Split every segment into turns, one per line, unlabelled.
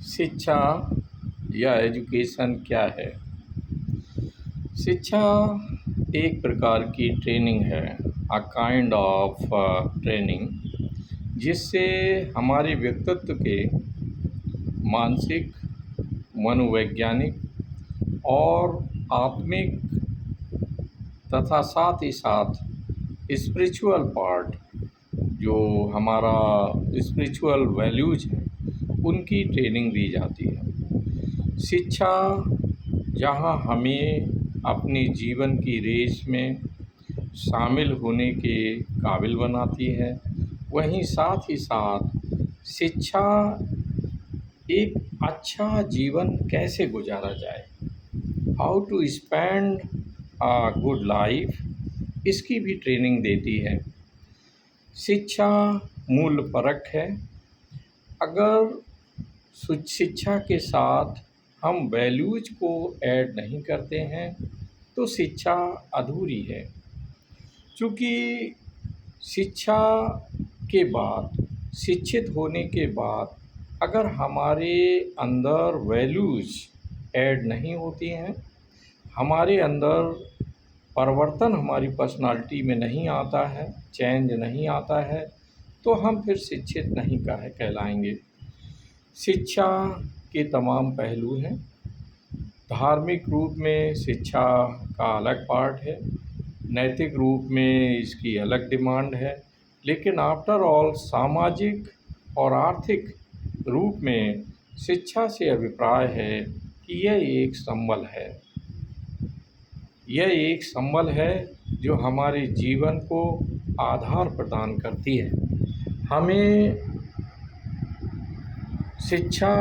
शिक्षा या एजुकेशन क्या है? शिक्षा एक प्रकार की ट्रेनिंग है, अ काइंड ऑफ ट्रेनिंग, जिससे हमारे व्यक्तित्व के मानसिक, मनोवैज्ञानिक और आत्मिक तथा साथ ही साथ स्पिरिचुअल पार्ट, जो हमारा स्पिरिचुअल वैल्यूज हैं, उनकी ट्रेनिंग दी जाती है। शिक्षा जहाँ हमें अपनी जीवन की रेस में शामिल होने के काबिल बनाती है, वहीं साथ ही साथ शिक्षा एक अच्छा जीवन कैसे गुजारा जाए, how to spend a good life, इसकी भी ट्रेनिंग देती है। शिक्षा मूल्यपरक है। अगर शिक्षा के साथ हम वैल्यूज को ऐड नहीं करते हैं तो शिक्षा अधूरी है। चूँकि शिक्षा के बाद, शिक्षित होने के बाद अगर हमारे अंदर वैल्यूज ऐड नहीं होती हैं, हमारे अंदर परिवर्तन हमारी पर्सनालिटी में नहीं आता है, चेंज नहीं आता है, तो हम फिर शिक्षित नहीं कहलाएंगे। शिक्षा के तमाम पहलू हैं। धार्मिक रूप में शिक्षा का अलग पार्ट है, नैतिक रूप में इसकी अलग डिमांड है, लेकिन आफ्टर ऑल सामाजिक और आर्थिक रूप में शिक्षा से अभिप्राय है कि यह एक संबल है। यह एक संबल है जो हमारे जीवन को आधार प्रदान करती है। हमें शिक्षा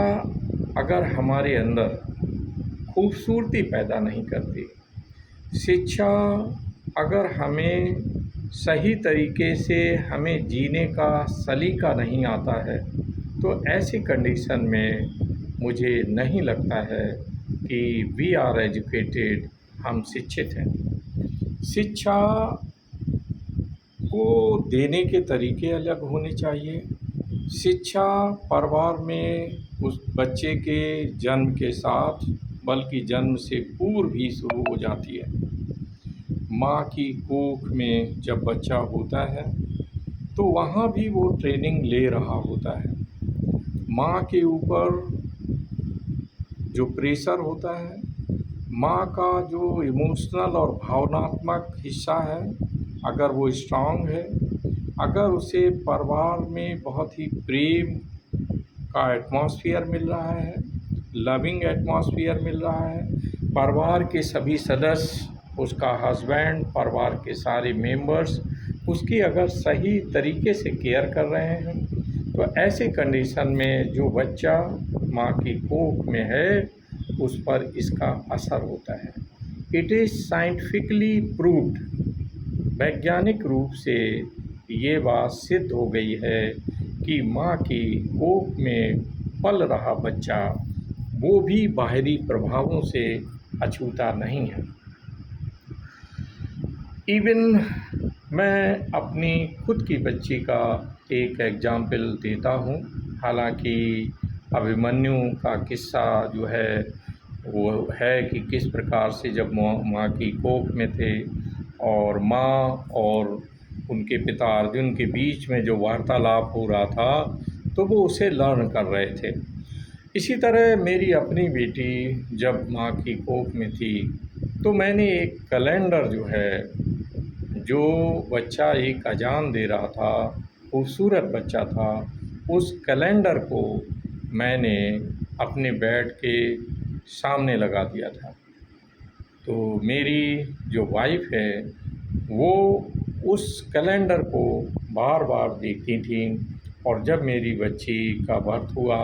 अगर हमारे अंदर खूबसूरती पैदा नहीं करती, शिक्षा अगर हमें सही तरीके से हमें जीने का सलीका नहीं आता है, तो ऐसी कंडीशन में मुझे नहीं लगता है कि वी आर एजुकेटेड, हम शिक्षित हैं। शिक्षा को देने के तरीके अलग होने चाहिए। शिक्षा परिवार में उस बच्चे के जन्म के साथ, बल्कि जन्म से पूर्व ही शुरू हो जाती है। माँ की कोख में जब बच्चा होता है तो वहाँ भी वो ट्रेनिंग ले रहा होता है। माँ के ऊपर जो प्रेशर होता है, माँ का जो इमोशनल और भावनात्मक हिस्सा है, अगर वो स्ट्रांग है, अगर उसे परिवार में बहुत ही प्रेम का एटमॉस्फेयर मिल रहा है, लविंग एटमॉस्फेयर मिल रहा है, परिवार के सभी सदस्य, उसका हस्बैंड, परिवार के सारे मेंबर्स उसकी अगर सही तरीके से केयर कर रहे हैं, तो ऐसे कंडीशन में जो बच्चा माँ की कोख में है उस पर इसका असर होता है। इट इज़ साइंटिफिकली प्रूव्ड, वैज्ञानिक रूप से ये बात सिद्ध हो गई है कि माँ की कोख में पल रहा बच्चा वो भी बाहरी प्रभावों से अछूता नहीं है। इवन मैं अपनी खुद की बच्ची का एक एग्जाम्पल देता हूँ। हालांकि अभिमन्यु का किस्सा जो है वो है कि किस प्रकार से जब माँ की कोख में थे और माँ और उनके पिता अर्जुन के बीच में जो वार्तालाप हो रहा था, तो वो उसे लर्न कर रहे थे। इसी तरह मेरी अपनी बेटी जब माँ की कोख में थी, तो मैंने एक कैलेंडर जो है, जो बच्चा एक अजान दे रहा था, खूबसूरत बच्चा था, उस कैलेंडर को मैंने अपने बेड के सामने लगा दिया था। तो मेरी जो वाइफ है वो उस कैलेंडर को बार बार देखती थी, और जब मेरी बच्ची का बर्थ हुआ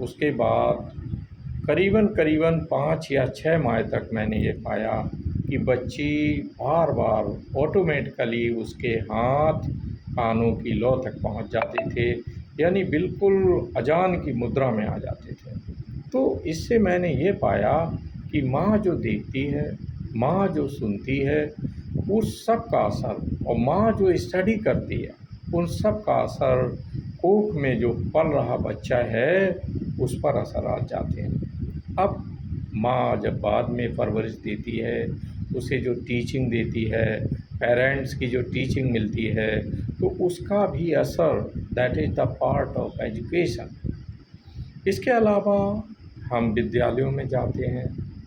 उसके बाद करीबन 5 या 6 माह तक मैंने ये पाया कि बच्ची बार बार ऑटोमेटिकली उसके हाथ कानों की लौ तक पहुंच जाते थे, यानी बिल्कुल अजान की मुद्रा में आ जाते थे। तो इससे मैंने ये पाया कि माँ जो देखती है, माँ जो सुनती है, उस सब का असर, और माँ जो स्टडी करती है, उन सब का असर कोख में जो पल रहा बच्चा है उस पर असरात जाते हैं। अब माँ जब बाद में परवरिश देती है, उसे जो टीचिंग देती है, पेरेंट्स की जो टीचिंग मिलती है, तो उसका भी असर, that is the part of education. इसके अलावा हम विद्यालयों में जाते हैं,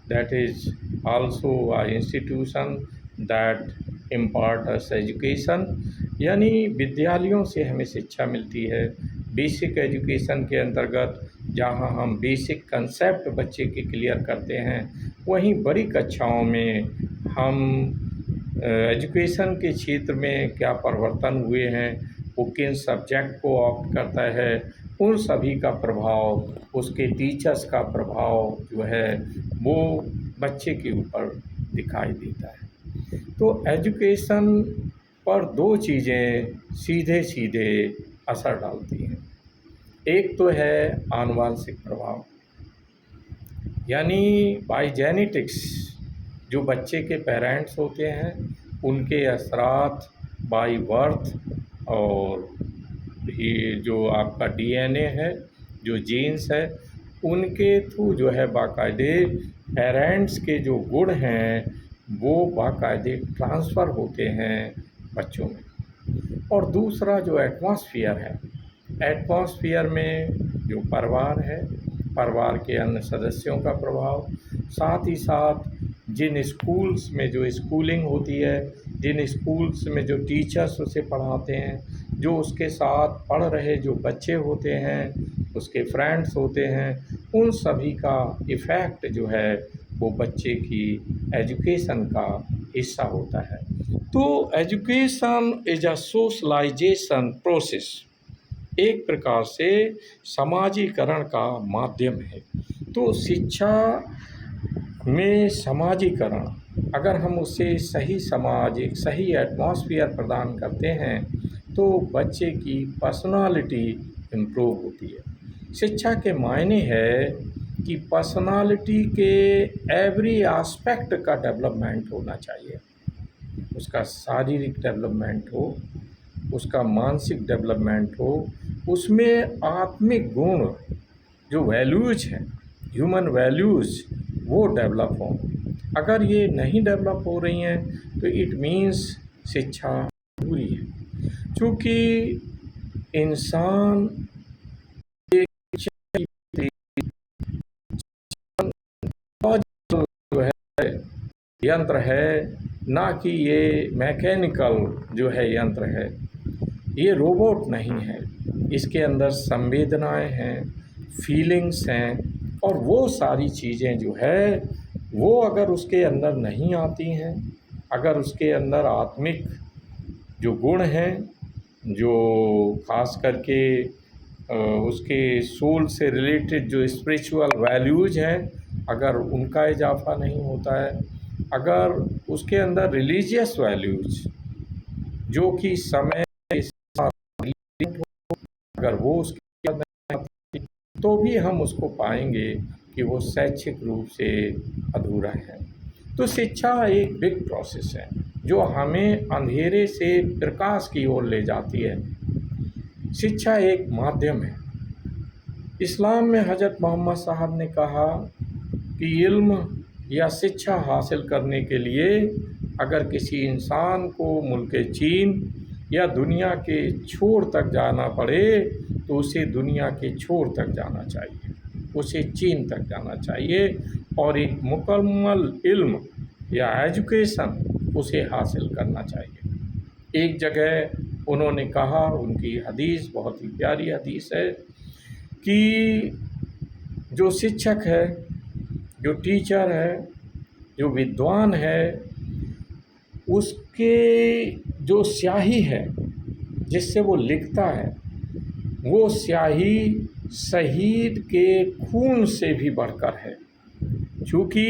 that is also a institution that impart us education. यानी विद्यालयों से हमें शिक्षा मिलती है। बेसिक एजुकेशन के अंतर्गत जहाँ हम बेसिक कंसेप्ट बच्चे के क्लियर करते हैं, वहीं बड़ी कक्षाओं में हम एजुकेशन के क्षेत्र में क्या परिवर्तन हुए हैं, वो किन सब्जेक्ट को ऑप्ट करता है, उन सभी का प्रभाव, उसके टीचर्स का प्रभाव जो है वो बच्चे के ऊपर दिखाई देता है। तो एजुकेशन पर दो चीज़ें सीधे सीधे असर डालती हैं। एक तो है आनुवंशिक प्रभाव, यानी बाय जेनेटिक्स जो बच्चे के पेरेंट्स होते हैं उनके असरात बाय बर्थ, और ये जो आपका डीएनए है, जो जीन्स है, उनके थ्रू जो है बाकायदे पेरेंट्स के जो गुण हैं वो बाकायदे ट्रांसफ़र होते हैं बच्चों में। और दूसरा जो एटमॉस्फेयर है, एटमॉस्फेयर में जो परिवार है, परिवार के अन्य सदस्यों का प्रभाव, साथ ही साथ जिन स्कूल्स में जो स्कूलिंग होती है, जिन स्कूल्स में जो टीचर्स उसे पढ़ाते हैं, जो उसके साथ पढ़ रहे जो बच्चे होते हैं, उसके फ्रेंड्स होते हैं, उन सभी का इफ़ेक्ट जो है वो बच्चे की एजुकेशन का हिस्सा होता है। तो education is a socialization process, एक प्रकार से समाजीकरण का माध्यम है। तो शिक्षा में समाजीकरण, अगर हम उसे सही समाज, एक सही एटमॉस्फेयर प्रदान करते हैं तो बच्चे की पर्सनालिटी इम्प्रूव होती है। शिक्षा के मायने है कि पर्सनालिटी के एवरी एस्पेक्ट का डेवलपमेंट होना चाहिए। उसका शारीरिक डेवलपमेंट हो, उसका मानसिक डेवलपमेंट हो, उसमें आत्मिक गुण जो वैल्यूज़ हैं, ह्यूमन वैल्यूज़, वो डेवलप हों। अगर ये नहीं डेवलप हो रही हैं तो इट मीन्स शिक्षा पूरी है। चूँकि इंसान जो है यंत्र है, ना कि ये मैकेनिकल जो है यंत्र है, ये रोबोट नहीं है। इसके अंदर संवेदनाएं हैं, फीलिंग्स हैं, और वो सारी चीज़ें जो है वो अगर उसके अंदर नहीं आती हैं, अगर उसके अंदर आत्मिक जो गुण हैं, जो खास करके उसके सोल से रिलेटेड जो स्पिरिचुअल वैल्यूज़ हैं, अगर उनका इजाफा नहीं होता है, अगर उसके अंदर रिलीजियस वैल्यूज़ जो कि समय के साथ अगर वो उसके अंदर नहीं आती, तो भी हम उसको पाएंगे कि वो शैक्षिक रूप से अधूरा है। तो शिक्षा एक बिग प्रोसेस है जो हमें अंधेरे से प्रकाश की ओर ले जाती है। शिक्षा एक माध्यम है। इस्लाम में हज़रत मोहम्मद साहब ने कहा कि इल्म या शिक्षा हासिल करने के लिए अगर किसी इंसान को मुल्क चीन या दुनिया के छोर तक जाना पड़े तो उसे दुनिया के छोर तक जाना चाहिए, उसे चीन तक जाना चाहिए और एक मुकम्मल इल्म या एजुकेशन उसे हासिल करना चाहिए। एक जगह उन्होंने कहा, उनकी हदीस बहुत ही प्यारी हदीस है कि जो शिक्षक है, जो टीचर है, जो विद्वान है, उसके जो स्याही है जिससे वो लिखता है, वो स्याही शहीद के खून से भी बढ़कर है। चूँकि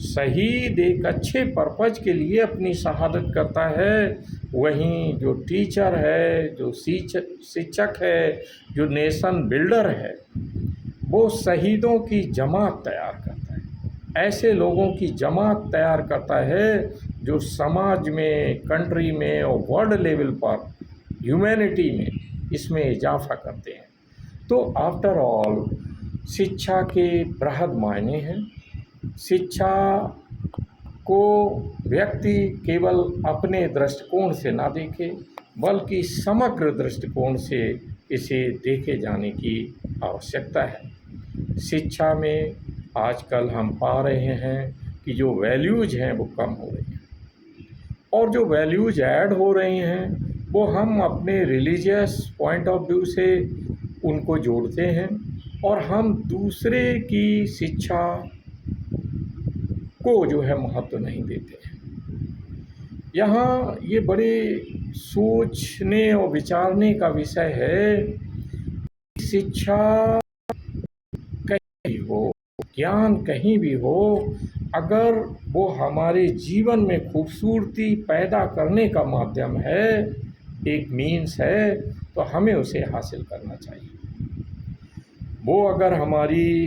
शहीद एक अच्छे पर्पज़ के लिए अपनी शहादत करता है, वहीं जो टीचर है, जो शिक्षक है, जो नेशन बिल्डर है, वो शहीदों की जमात तैयार करता है। ऐसे लोगों की जमात तैयार करता है जो समाज में, कंट्री में और वर्ल्ड लेवल पर ह्यूमैनिटी में इसमें इजाफा करते हैं। तो आफ्टर ऑल शिक्षा के बृहद मायने हैं। शिक्षा को व्यक्ति केवल अपने दृष्टिकोण से ना देखे, बल्कि समग्र दृष्टिकोण से इसे देखे जाने की आवश्यकता है। शिक्षा में आजकल हम पा रहे हैं कि जो वैल्यूज़ हैं वो कम हो रही हैं, और जो वैल्यूज़ ऐड हो रही हैं वो हम अपने रिलीजियस पॉइंट ऑफ व्यू से उनको जोड़ते हैं, और हम दूसरे की शिक्षा को जो है महत्व नहीं देते हैं। यहाँ ये बड़े सोचने और विचारने का विषय है। शिक्षा कहीं भी हो, ज्ञान कहीं भी हो, अगर वो हमारे जीवन में खूबसूरती पैदा करने का माध्यम है, एक मीन्स है, तो हमें उसे हासिल करना चाहिए। वो अगर हमारी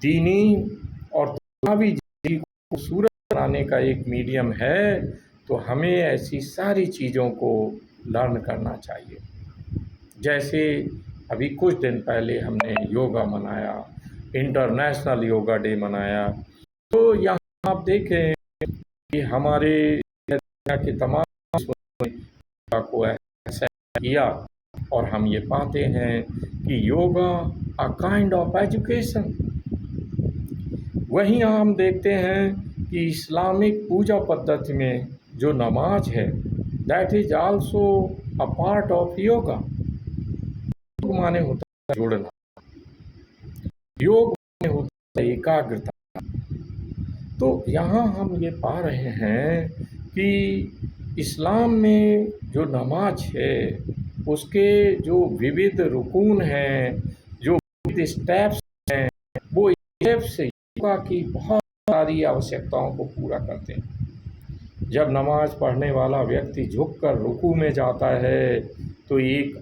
दीनी और दुनियावी जिंदगी को खूबसूरत बनाने का एक मीडियम है, तो हमें ऐसी सारी चीज़ों को लर्न करना चाहिए। जैसे अभी कुछ दिन पहले हमने योगा मनाया, इंटरनेशनल योगा डे मनाया, तो यहाँ आप देखें कि हमारे दुनिया के तमाम योगा को ऐसा किया, और हम ये पाते हैं कि yoga a kind of education. वहीं हम देखते हैं कि इस्लामिक पूजा पद्धति में जो नमाज है, that is also a part of yoga. योग माने होता है जुड़ना, योग माने होता है एकाग्रता। तो यहाँ हम ये पा रहे हैं कि इस्लाम में जो नमाज है उसके जो विविध रुकून हैं, जो विविध स्टेप्स हैं, वो स्टेप्स योगा की बहुत सारी आवश्यकताओं को पूरा करते हैं। जब नमाज पढ़ने वाला व्यक्ति झुककर रुकू में जाता है तो एक